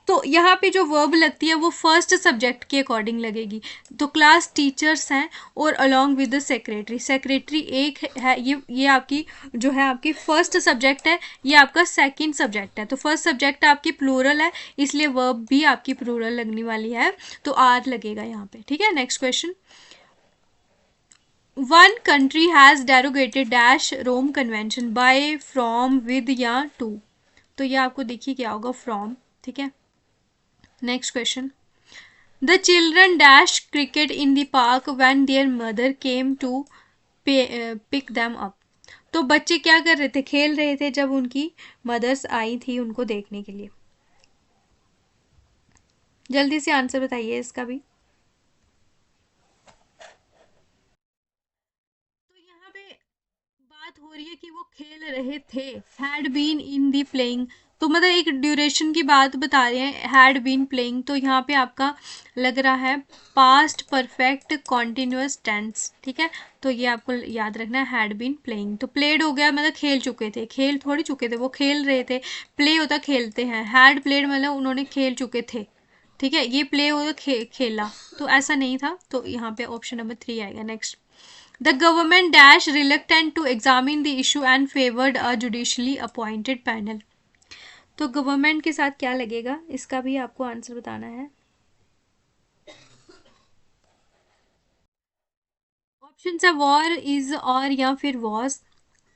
तो यहाँ पे जो वर्ब लगती है वो फर्स्ट सब्जेक्ट के अकॉर्डिंग लगेगी। तो क्लास टीचर्स हैं और along with the secretary, secretary एक है, ये आपकी जो है आपकी फर्स्ट सब्जेक्ट है, ये आपका सेकंड सब्जेक्ट है। तो फर्स्ट सब्जेक्ट आपकी प्लूरल है, इसलिए वर्ब भी आपकी प्लूरल लगने वाली है, तो आर लगेगा यहाँ पे। ठीक है, next question, one country has derogated dash Rome convention by, from, with या टू। तो ये आपको देखिए क्या होगा, फ्रॉम। ठीक है, next question, the children dash cricket in the park when their mother came to pick them up. तो बच्चे क्या कर रहे थे, खेल रहे थे जब उनकी मदर्स आई थी उनको देखने के लिए। जल्दी से आंसर बताइए इसका भी। तो यहाँ पे बात बात हो रही है कि वो खेल रहे थे, had been in the playing, तो मतलब एक ड्यूरेशन की बात बता रहे हैं, हैड बीन प्लेइंग, तो यहाँ पे आपका लग रहा है पास्ट परफेक्ट कॉन्टिन्यूअस टेंस, ठीक है। तो ये आपको याद रखना है, हैड बीन प्लेइंग, तो प्लेड हो गया मतलब खेल चुके थे, खेल थोड़ी चुके थे, वो खेल रहे थे, प्ले होता खेलते हैं, हैड प्लेड मतलब उन्होंने खेल चुके थे, ठीक है। ये प्ले होता खेला, तो ऐसा नहीं था, तो यहाँ पे ऑप्शन नंबर 3 आएगा। Next, the government dash reluctant to examine the issue and favoured a judicially appointed panel, तो गवर्नमेंट के साथ क्या लगेगा, इसका भी आपको आंसर बताना है। ऑप्शन है वॉर, इज, और या फिर वॉज,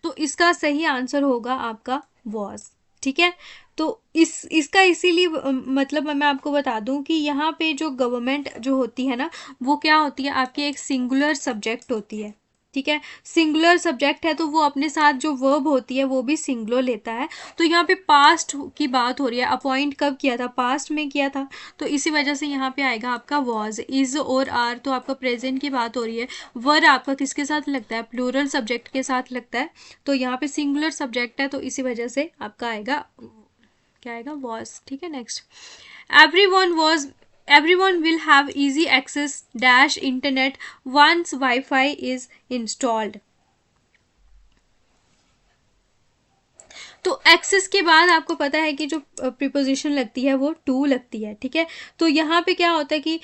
तो इसका सही आंसर होगा आपका वॉज, ठीक है। तो इसका इसीलिए मतलब मैं आपको बता दूं कि यहाँ पे जो गवर्नमेंट जो होती है ना, वो क्या होती है, आपकी एक सिंगुलर सब्जेक्ट होती है, ठीक है। सिंगुलर सब्जेक्ट है तो वो अपने साथ जो वर्ब होती है वो भी सिंगुलर लेता है। तो यहाँ पे पास्ट की बात हो रही है, अपॉइंट कब किया था, पास्ट में किया था, तो इसी वजह से यहाँ पे आएगा आपका वॉज। इज और आर तो आपका प्रेजेंट की बात हो रही है, वर आपका किसके साथ लगता है, प्लूरल सब्जेक्ट के साथ लगता है, तो यहाँ पे सिंगुलर सब्जेक्ट है, तो इसी वजह से आपका आएगा, क्या आएगा, वॉज, ठीक है। Next, everyone was, everyone will have easy access dash internet once Wi-Fi is installed, तो एक्सेस के बाद आपको पता है कि जो प्रीपोजिशन लगती है वो टू लगती है, ठीक है। तो यहाँ पे क्या होता है कि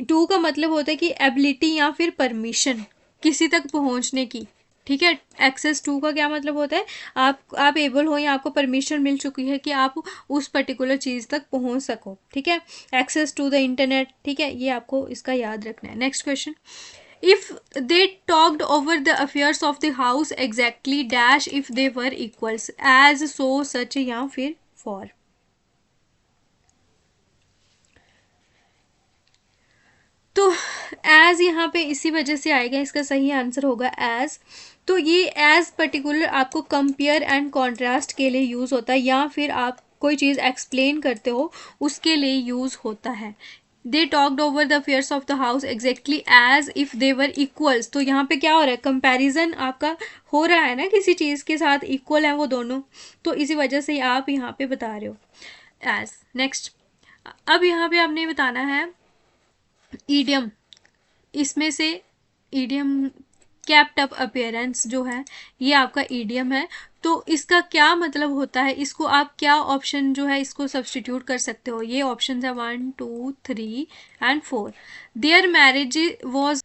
टू का मतलब होता है कि एबिलिटी या फिर परमिशन किसी तक पहुँचने की, ठीक है। एक्सेस टू का क्या मतलब होता है, आप एबल हो या आपको परमिशन मिल चुकी है कि आप उस पर्टिकुलर चीज़ तक पहुँच सको, ठीक है। एक्सेस टू द इंटरनेट, ठीक है, ये आपको इसका याद रखना है। Next question, if they talked over the affairs of the house exactly dash if they were equals as so such या फिर for, तो एज यहाँ पे इसी वजह से आएगा, इसका सही आंसर होगा एज। तो ये एज पर्टिकुलर आपको कंपेयर एंड कॉन्ट्रास्ट के लिए यूज़ होता है, या फिर आप कोई चीज़ एक्सप्लेन करते हो उसके लिए यूज़ होता है। They talked over the affairs of the house exactly as if they were equals, तो यहाँ पे क्या हो रहा है, कंपैरिजन आपका हो रहा है ना, किसी चीज़ के साथ इक्वल है वो दोनों, तो इसी वजह से आप यहाँ पे बता रहे हो एज। नेक्स्ट, अब यहाँ पे आपने बताना है ईडियम, इसमें से ईडियम कैप्ट अप अपेयरेंस जो है ये आपका ईडियम है, तो इसका क्या मतलब होता है, इसको आप क्या ऑप्शन जो है इसको सब्सटीट्यूट कर सकते हो, ये ऑप्शन है 1 2 3 एंड 4। देयर मैरिज वॉज,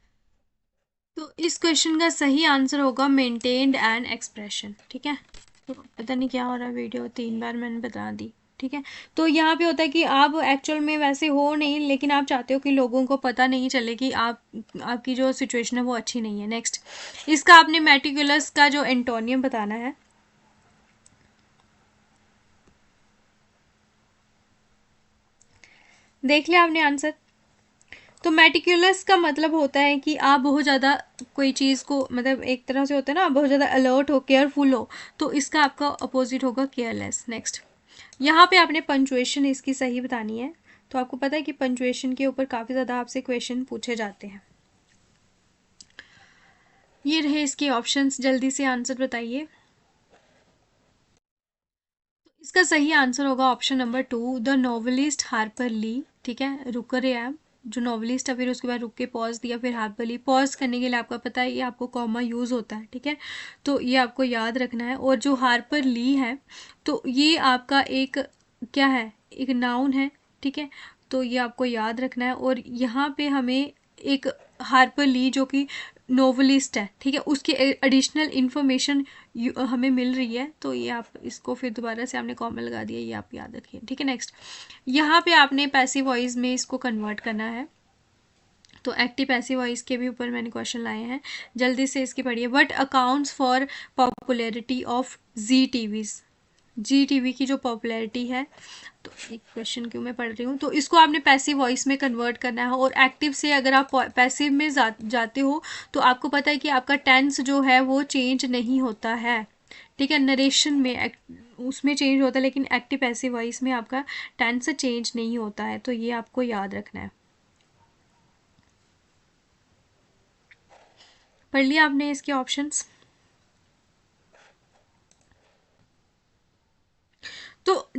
तो इस क्वेश्चन का सही आंसर होगा मेंटेन्ड एंड एक्सप्रेशन, ठीक है। तो पता नहीं क्या हो रहा है, वीडियो 3 बार मैंने बता दी, ठीक है। तो यहाँ पे होता है कि आप एक्चुअल में वैसे हो नहीं, लेकिन आप चाहते हो कि लोगों को पता नहीं चले कि आपकी जो सिचुएशन है वो अच्छी नहीं है। नेक्स्ट, इसका आपने मेटिकुलस का जो एंटोनियम बताना है, देख लिया आपने आंसर। तो मेटिकुलस का मतलब होता है कि आप बहुत ज़्यादा कोई चीज़ को, मतलब एक तरह से होता है ना, आप बहुत ज़्यादा अलर्ट हो, केयरफुल हो, तो इसका आपका अपोजिट होगा केयरलेस। नेक्स्ट, यहाँ पे आपने पंचुएशन इसकी सही बतानी है, तो आपको पता है कि पंचुएशन के ऊपर काफ़ी ज़्यादा आपसे क्वेश्चन पूछे जाते हैं। ये रहे इसके ऑप्शंस, जल्दी से आंसर बताइए। इसका सही आंसर होगा option number 2, the novelist Harper Lee, ठीक है। रुकर है जो नॉवलिस्ट है, फिर उसके बाद रुक के पॉज दिया, फिर हार्पर ली, पॉज करने के लिए आपका पता है ये आपको कॉमा यूज़ होता है, ठीक है। तो ये आपको याद रखना है। और जो हार्पर ली है तो ये आपका एक क्या है, एक नाउन है, ठीक है। तो ये आपको याद रखना है। और यहाँ पे हमें एक हार्पर ली जो कि नोवेलिस्ट है, ठीक है, उसकी एडिशनल इन्फॉर्मेशन हमें मिल रही है, तो ये आप इसको फिर दोबारा से आपने कॉमा लगा दिया, ये आप याद रखिए, ठीक है। नेक्स्ट, यहाँ पे आपने पैसिव वॉइस में इसको कन्वर्ट करना है, तो एक्टिव पैसिव वॉइस के भी ऊपर मैंने क्वेश्चन लाए हैं, जल्दी से इसकी पढ़िए। What accounts for popularity of Zee TVs, Zee TV की जो पॉपुलैरिटी है, तो एक क्वेश्चन क्यों मैं पढ़ रही हूँ, तो इसको आपने पैसिव वॉइस में कन्वर्ट करना है। और एक्टिव से अगर आप पैसिव में जाते हो तो आपको पता है कि आपका टेंस जो है वो चेंज नहीं होता है, ठीक है। नरेशन में उसमें चेंज होता है, लेकिन एक्टिव पैसिव वॉइस में आपका टेंस चेंज नहीं होता है, तो ये आपको याद रखना है। पढ़ लिया आपने इसके ऑप्शंस।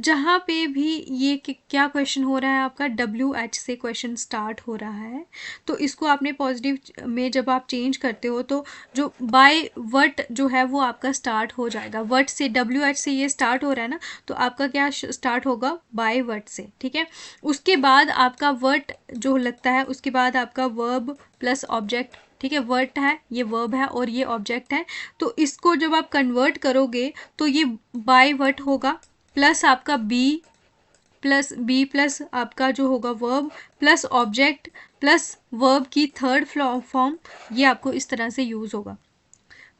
जहाँ पे भी ये क्या क्वेश्चन हो रहा है आपका, WH से क्वेश्चन स्टार्ट हो रहा है, तो इसको आपने पॉजिटिव में जब आप चेंज करते हो तो जो बाय वट जो है वो आपका स्टार्ट हो जाएगा। वट से, WH से ये स्टार्ट हो रहा है ना, तो आपका क्या स्टार्ट होगा, बाय वट से। ठीक है, उसके बाद आपका वट जो लगता है, उसके बाद आपका वर्ब प्लस ऑब्जेक्ट। ठीक है, वर्ट है, ये वर्ब है और ये ऑब्जेक्ट है। तो इसको जब आप कन्वर्ट करोगे तो ये बाय वट होगा, प्लस आपका बी प्लस आपका जो होगा verb plus object plus verb की थर्ड फॉर्म, ये आपको इस तरह से यूज होगा।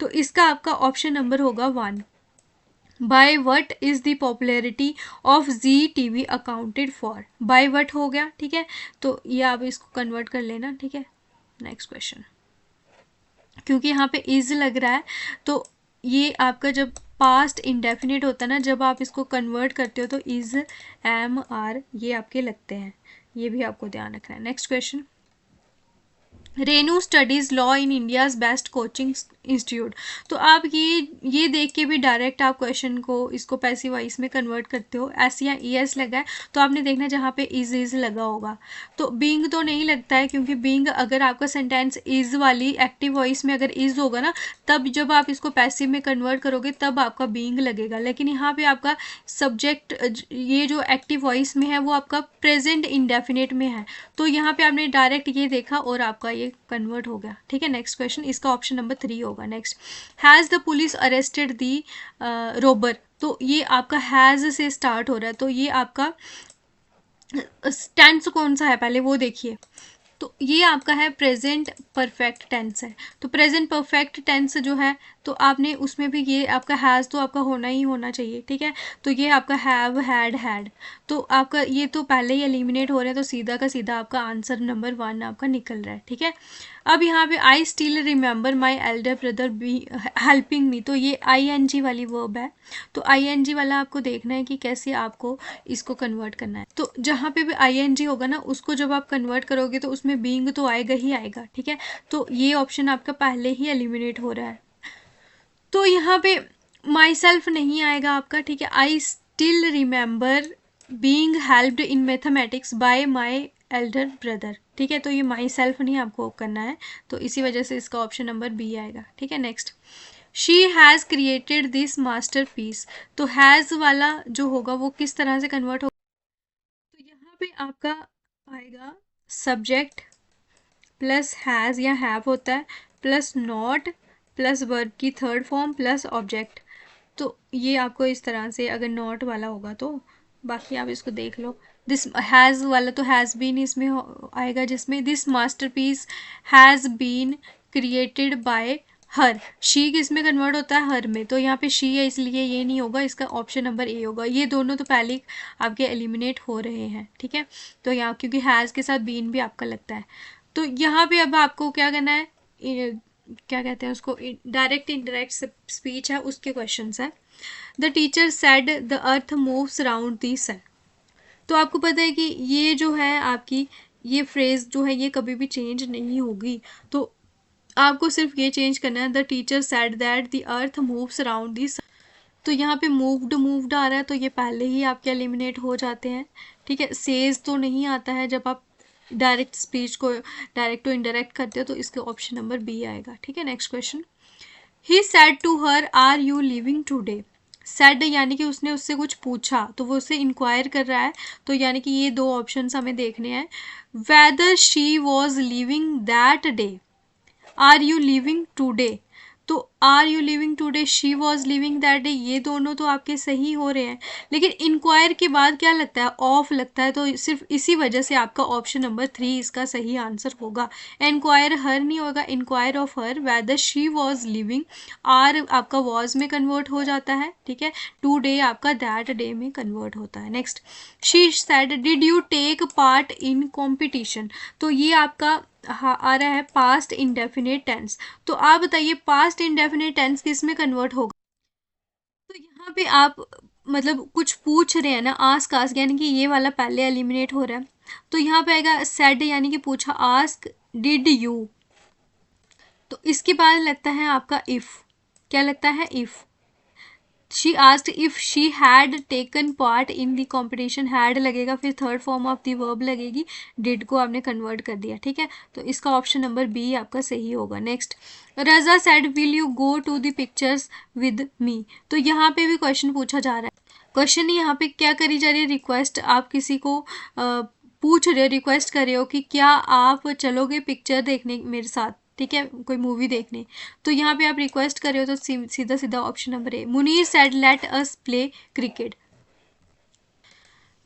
तो इसका आपका ऑप्शन नंबर होगा 1। By what is the popularity of ZTV accounted for, by what हो गया। ठीक है, तो ये आप इसको कन्वर्ट कर लेना। ठीक है, नेक्स्ट क्वेश्चन। क्योंकि यहाँ पे इज लग रहा है, तो ये आपका जब पास्ट इंडेफिनिट होता है ना, जब आप इसको कन्वर्ट करते हो तो इज, एम, आर ये आपके लगते हैं, ये भी आपको ध्यान रखना है। Next question. Renu studies law in India's best coaching institute. तो आप ये देख के भी डायरेक्ट आप क्वेश्चन को इसको पैसिव वॉइस में कन्वर्ट करते हो। एस या ES लगा है तो आपने देखना जहाँ पे इज लगा होगा, तो बींग तो नहीं लगता है, क्योंकि बींग अगर आपका सेंटेंस इज वाली एक्टिव वॉइस में अगर इज होगा ना, तब जब आप इसको पैसिव में कन्वर्ट करोगे तब आपका बींग लगेगा। लेकिन यहाँ पे आपका सब्जेक्ट ये जो एक्टिव वॉइस में है वो आपका प्रेजेंट इंडेफिनिट में है, तो यहाँ पे आपने डायरेक्ट ये देखा और आपका ये कन्वर्ट हो गया। ठीक है, नेक्स्ट क्वेश्चन, इसका ऑप्शन नंबर 3 होगा। Next, has the police arrested the Rober. तो ये आपका हैज़ से स्टार्ट हो रहा है, तो ये आपका टेंस कौन सा है पहले वो देखिए। तो ये आपका है प्रेजेंट परफेक्ट टेंस है। तो प्रेजेंट परफेक्ट टेंस जो है, तो आपने उसमें भी ये आपका हैज़ तो आपका होना ही होना चाहिए। ठीक है, तो ये आपका हैव, हैड, तो आपका ये तो पहले ही एलिमिनेट हो रहे हैं, तो सीधा का सीधा आपका आंसर नंबर 1 आपका निकल रहा है। ठीक है, अब यहाँ पे I still remember my elder brother be helping me, तो ये ING वाली वर्ब है, तो ING वाला आपको देखना है कि कैसे आपको इसको कन्वर्ट करना है। तो जहाँ पे भी ING होगा ना, उसको जब आप कन्वर्ट करोगे तो उसमें बीइंग तो आएगा ही आएगा। ठीक है, तो ये ऑप्शन आपका पहले ही एलिमिनेट हो रहा है, तो यहाँ पे माई सेल्फ नहीं आएगा आपका। ठीक है, I still remember being helped in mathematics bye my elder brother. ठीक है, तो ये माई सेल्फ नहीं आपको करना है, तो इसी वजह से इसका ऑप्शन नंबर B आएगा। ठीक है, next, she has created this masterpiece. तो हैज़ वाला जो होगा वो किस तरह से कन्वर्ट होगा, तो यहाँ पे आपका आएगा सब्जेक्ट प्लस हैज़ या हैव होता है, प्लस नॉट प्लस वर्ब की थर्ड फॉर्म प्लस ऑब्जेक्ट। तो ये आपको इस तरह से अगर नॉट वाला होगा तो, बाकी आप इसको देख लो। दिस हैज़ वाला तो हैज़ बीन इसमें आएगा, जिसमें this masterpiece has been created by her. She किस में कन्वर्ट होता है, हर में, तो यहाँ पे शी है इसलिए ये नहीं होगा, इसका ऑप्शन नंबर A होगा। ये दोनों तो पहले आपके एलिमिनेट हो रहे हैं। ठीक है, तो यहाँ क्योंकि हैज़ के साथ बीन भी आपका लगता है, तो यहाँ पे अब आपको क्या करना है, क्या कहते हैं उसको, डायरेक्ट इनडायरेक्ट स्पीच है उसके क्वेश्चंस है। The teacher said the earth moves round the sun. तो आपको पता है कि ये जो है आपकी ये फ्रेज जो है ये कभी भी चेंज नहीं होगी, तो आपको सिर्फ ये चेंज करना है, the teacher said that the earth moves round the sun. तो यहाँ पे मूव्ड आ रहा है, तो ये पहले ही आपके एलिमिनेट हो जाते हैं। ठीक है, सेज तो नहीं आता है जब आप डायरेक्ट स्पीच को डायरेक्ट टू इनडायरेक्ट करते हो, तो इसके ऑप्शन नंबर B आएगा। ठीक है, next question, he said to her are you living today. Said यानी कि उसने उससे कुछ पूछा, तो वो उससे इंक्वायर कर रहा है, तो यानी कि ये दो ऑप्शन हमें देखने हैं, whether she was living that day, are you living today. तो are you living today, she was living that day, ये दोनों तो आपके सही हो रहे हैं, लेकिन इंक्वायर के बाद क्या लगता है, ऑफ लगता है, तो सिर्फ इसी वजह से आपका ऑप्शन नंबर 3 इसका सही आंसर होगा। इंक्वायर हर नहीं होगा, inquire of her, whether she was living, are आपका वॉज में कन्वर्ट हो जाता है। ठीक है, टू डे आपका दैट डे में कन्वर्ट होता है। Next, she said did you take part in competition. तो ये आपका आ रहा है पास्ट इंडेफिनिट टेंस, तो आप बताइए पास्ट इंडेफिनिट टेंस किस में कन्वर्ट होगा। तो यहाँ पे आप मतलब कुछ पूछ रहे हैं ना, आस्क आस्क यानी कि ये वाला पहले एलिमिनेट हो रहा है, तो यहाँ पे आएगा सेड यानी कि पूछा, आस्क डिड यू, तो इसके बाद लगता है आपका इफ, क्या लगता है, if. She asked if she had taken part in the competition, had लगेगा, फिर third form of the verb लगेगी, डिड को आपने कन्वर्ट कर दिया, ठीक है। तो इसका ऑप्शन नंबर बी आपका सही होगा। Next, Raza said will you go to the pictures with me. तो यहाँ पे भी क्वेश्चन पूछा जा रहा है। क्वेश्चन यहाँ पे क्या करी जा रही है, रिक्वेस्ट, आप किसी को पूछ रहे हो, रिक्वेस्ट कर रहे हो कि क्या आप चलोगे पिक्चर देखने मेरे साथ, ठीक है, कोई मूवी देखने। तो यहाँ पे आप रिक्वेस्ट कर रहे हो, तो सीधा सीधा option number A. Munir said let us play cricket.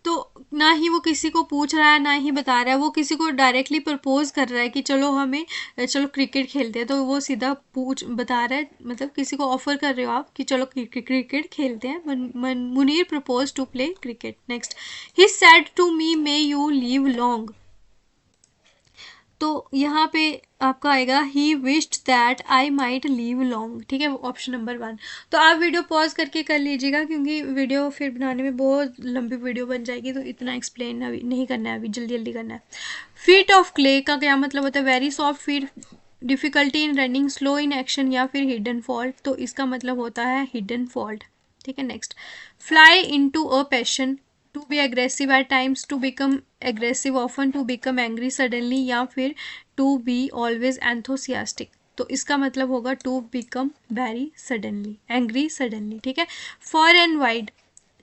तो ना ही वो किसी को पूछ रहा है ना ही बता रहा है, वो किसी को डायरेक्टली प्रपोज कर रहा है कि चलो हमें, चलो क्रिकेट खेलते हैं। तो वो सीधा पूछ बता रहा है, मतलब किसी को ऑफर कर रहे हो आप कि चलो क्रिकेट खेलते हैं। Munir propose to play cricket. Next, he said to me may you live long. तो यहाँ पे आपका आएगा he wished that I might live long, ठीक है, ऑप्शन नंबर 1। तो आप वीडियो पॉज करके कर लीजिएगा, क्योंकि वीडियो फिर बनाने में बहुत लंबी वीडियो बन जाएगी, तो इतना एक्सप्लेन अभी नहीं करना है, अभी जल्दी जल्दी करना है। फीट ऑफ क्ले का क्या मतलब होता है, very soft feet, difficulty in running, slow in action, या फिर हिडन फॉल्ट। तो इसका मतलब होता है हिडन फॉल्ट, ठीक है। Next, fly into a passion, to be aggressive at times, to become aggressive often, to become angry suddenly, या फिर टू बी ऑलवेज एंथोसियास्टिक। तो इसका मतलब होगा to become very suddenly, angry suddenly, ठीक है। फॉर एंड वाइड,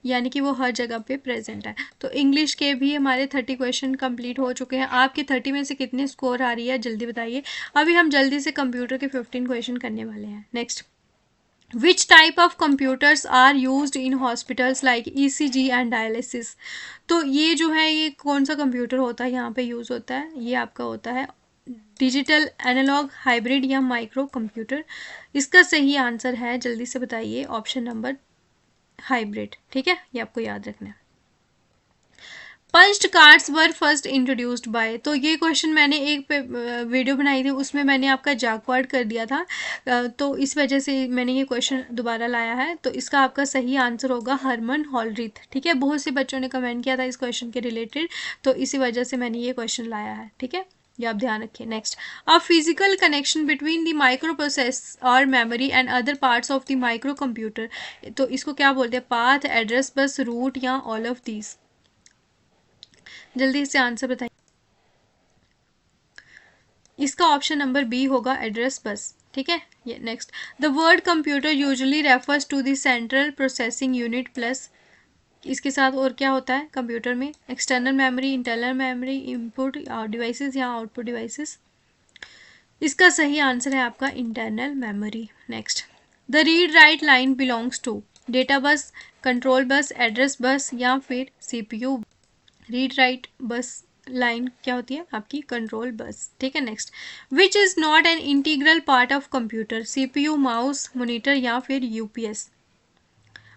यानी कि वो हर जगह पे प्रेजेंट है। तो इंग्लिश के भी हमारे 30 क्वेश्चन कंप्लीट हो चुके हैं। आपके 30 में से कितने स्कोर आ रही है जल्दी बताइए। अभी हम जल्दी से कंप्यूटर के 15 क्वेश्चन करने वाले हैं। Next, Which type of computers are used in hospitals like ECG and dialysis? तो ये जो है, ये कौन सा कंप्यूटर होता है यहाँ पे यूज़ होता है, ये आपका होता है डिजिटल, एनालॉग, हाइब्रिड या माइक्रो कंप्यूटर। इसका सही आंसर है, जल्दी से बताइए, ऑप्शन नंबर हाइब्रिड, ठीक है, ये आपको याद रखना है। Punched cards were first introduced by, तो ये क्वेश्चन मैंने एक वीडियो बनाई थी, उसमें मैंने आपका जैकवर्ड कर दिया था, तो इस वजह से मैंने ये क्वेश्चन दोबारा लाया है। तो इसका आपका सही आंसर होगा हरमन हॉलरीथ, ठीक है। बहुत से बच्चों ने कमेंट किया था इस क्वेश्चन के रिलेटेड, तो इसी वजह से मैंने ये क्वेश्चन लाया है, ठीक है, ये आप ध्यान रखिए। Next, a physical connection between the micro process और memory and other parts of the micro computer, तो इसको क्या बोलते हैं, पाथ, एड्रेस बस, रूट, या ऑल ऑफ दीज। जल्दी से आंसर बताइए। इसका ऑप्शन नंबर बी होगा एड्रेस बस, ठीक है। ये next, the word computer usually refers to the central processing unit plus, इसके साथ और क्या होता है कंप्यूटर में, external memory, internal memory, input devices या आउटपुट डिवाइसेस। इसका सही आंसर है आपका internal memory. Next, the read write line belongs to data bus, control bus, address bus, या फिर CPU. Read write bus line क्या होती है आपकी, कंट्रोल बस, ठीक है। Next, which is not an integral part of computer, CPU, mouse, monitor, या फिर यूपीएस,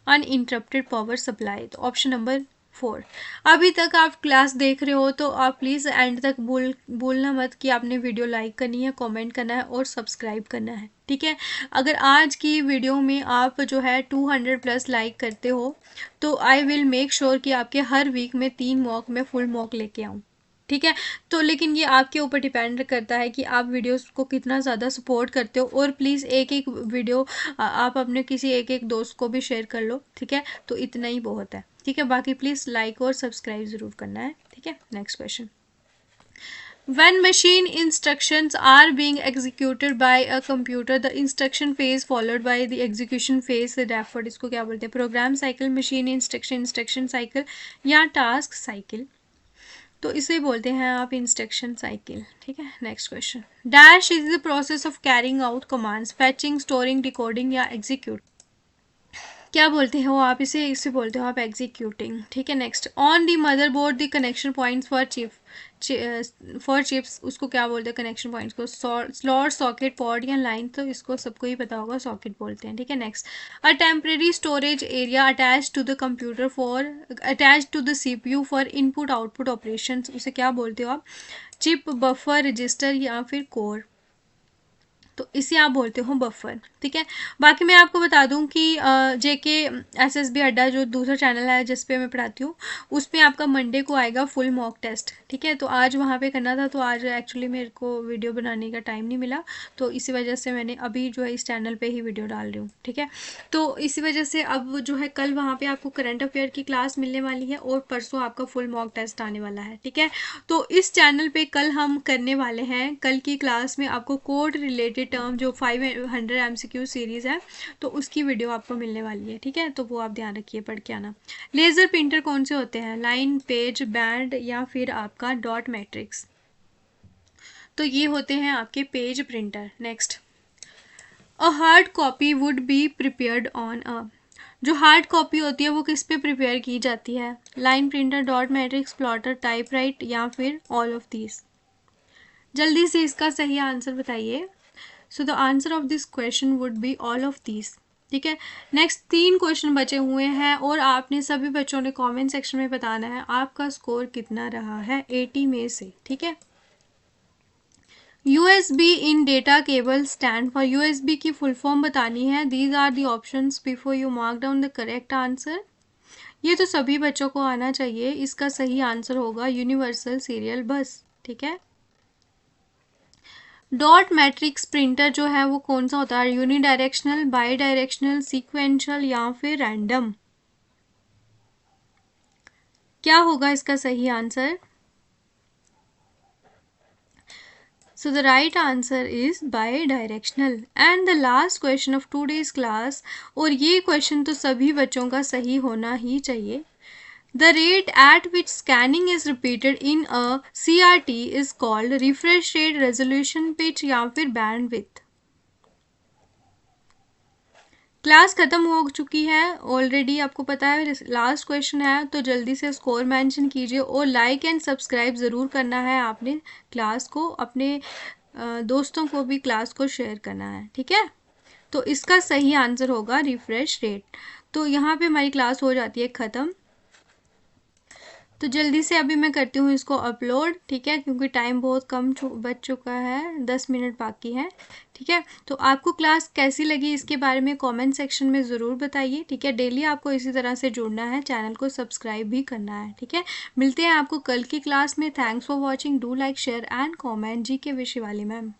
अनइंटरप्टेड पावर सप्लाई। तो ऑप्शन नंबर 4। अभी तक आप क्लास देख रहे हो तो आप प्लीज़ एंड तक बोलना मत कि आपने वीडियो लाइक करनी है, कमेंट करना है और सब्सक्राइब करना है, ठीक है। अगर आज की वीडियो में आप जो है 200 प्लस लाइक करते हो, तो आई विल मेक श्योर कि आपके हर वीक में 3 मॉक में फुल मॉक लेके आऊँ, ठीक है। तो लेकिन ये आपके ऊपर डिपेंड करता है कि आप वीडियोस को कितना ज़्यादा सपोर्ट करते हो। और प्लीज़ एक एक वीडियो आप अपने किसी एक एक दोस्त को भी शेयर कर लो, ठीक है। तो इतना ही बहुत है, ठीक है। बाकी प्लीज़ लाइक और सब्सक्राइब ज़रूर करना है, ठीक है। Next question, When machine instructions are being executed by a computer, the instruction phase followed by the execution phase referred, इसको क्या बोलते हैं, program cycle, machine instruction cycle, या टास्क साइकिल। तो इसे बोलते हैं आप इंस्ट्रक्शन साइकिल, ठीक है। Next question, dash is the process of carrying out commands, fetching, storing, decoding, या एग्जीक्यूट। क्या बोलते हो आप इसे बोलते हो आप एग्जीक्यूटिंग, ठीक है। Next, on the motherboard the connection points for chips, उसको क्या बोलते हैं कनेक्शन पॉइंट्स को, स्लॉट, सॉकेट, पॉड, या लाइन। तो इसको सबको ही पता होगा, सॉकेट बोलते हैं, ठीक है। Next, a temporary storage area attach to the computer for, attach to the CPU for input output operations, उसे क्या बोलते हो आप, चिप, बफर, रजिस्टर, या फिर कोर। तो इसे आप बोलते हो बफर, ठीक है। बाकी मैं आपको बता दूं कि जेके एसएसबी अड्डा जो दूसरा चैनल है जिस पे मैं पढ़ाती हूँ, उस पे आपका मंडे को आएगा फुल मॉक टेस्ट, ठीक है। तो आज वहाँ पे करना था, तो आज एक्चुअली मेरे को वीडियो बनाने का टाइम नहीं मिला, तो इसी वजह से मैंने अभी जो है इस चैनल पे ही वीडियो डाल रही हूँ, ठीक है। तो इसी वजह से अब जो है कल वहाँ पे आपको करंट अफेयर की क्लास मिलने वाली है और परसों आपका फुल मॉक टेस्ट आने वाला है, ठीक है। तो इस चैनल पे कल हम करने वाले हैं, कल की क्लास में आपको कोड रिलेटेड टर्म जो 500 MCQ सीरीज़ है, तो उसकी वीडियो आपको मिलने वाली है, ठीक है। तो वो आप ध्यान रखिए, पढ़ के आना। लेज़र प्रिंटर कौन से होते हैं? लाइन, पेज, बैंड या फिर आपका डॉट मैट्रिक्स। तो ये होते हैं आपके page printer. Next, a hard copy would be prepared on a. जो हार्ड कॉपी होती है वो किस पे प्रिपेयर की जाती है? Line printer, dot matrix, plotter, typewrite या फिर ऑल ऑफ दीज। जल्दी से इसका सही आंसर बताइए। So the answer of this question would be all of these, ठीक है। नेक्स्ट 3 क्वेश्चन बचे हुए हैं और आपने सभी बच्चों ने कमेंट सेक्शन में बताना है आपका स्कोर कितना रहा है 80 में से, ठीक है। USB in data cable stand for, USB की फुल फॉर्म बतानी है। These are the options before you mark down the correct answer. ये तो सभी बच्चों को आना चाहिए। इसका सही आंसर होगा यूनिवर्सल सीरियल बस, ठीक है। डॉट मैट्रिक्स प्रिंटर जो है वो कौन सा होता है? यूनिडायरेक्शनल, बाई डायरेक्शनल, सीक्वेंशियल या फिर रैंडम। क्या होगा इसका सही answer? So the right answer is bi-directional. And the last question of today's class, और ये क्वेश्चन तो सभी बच्चों का सही होना ही चाहिए। The rate at which scanning is repeated in a CRT is called refresh rate, resolution, pitch या फिर bandwidth। क्लास ख़त्म हो चुकी है ऑलरेडी, आपको पता है लास्ट क्वेश्चन है, तो जल्दी से स्कोर मेंशन कीजिए और लाइक एंड सब्सक्राइब ज़रूर करना है आपने क्लास को, अपने दोस्तों को भी क्लास को शेयर करना है, ठीक है। तो इसका सही आंसर होगा रिफ्रेश रेट। तो यहाँ पे हमारी क्लास हो जाती है ख़त्म। तो जल्दी से अभी मैं करती हूँ इसको अपलोड, ठीक है, क्योंकि टाइम बहुत कम बच चुका है, 10 मिनट बाकी है, ठीक है। तो आपको क्लास कैसी लगी इसके बारे में कमेंट सेक्शन में ज़रूर बताइए, ठीक है। डेली आपको इसी तरह से जुड़ना है, चैनल को सब्सक्राइब भी करना है, ठीक है। मिलते हैं आपको कल की क्लास में। Thanks for watching, do like, share and comment. G K विषय वाली मैम।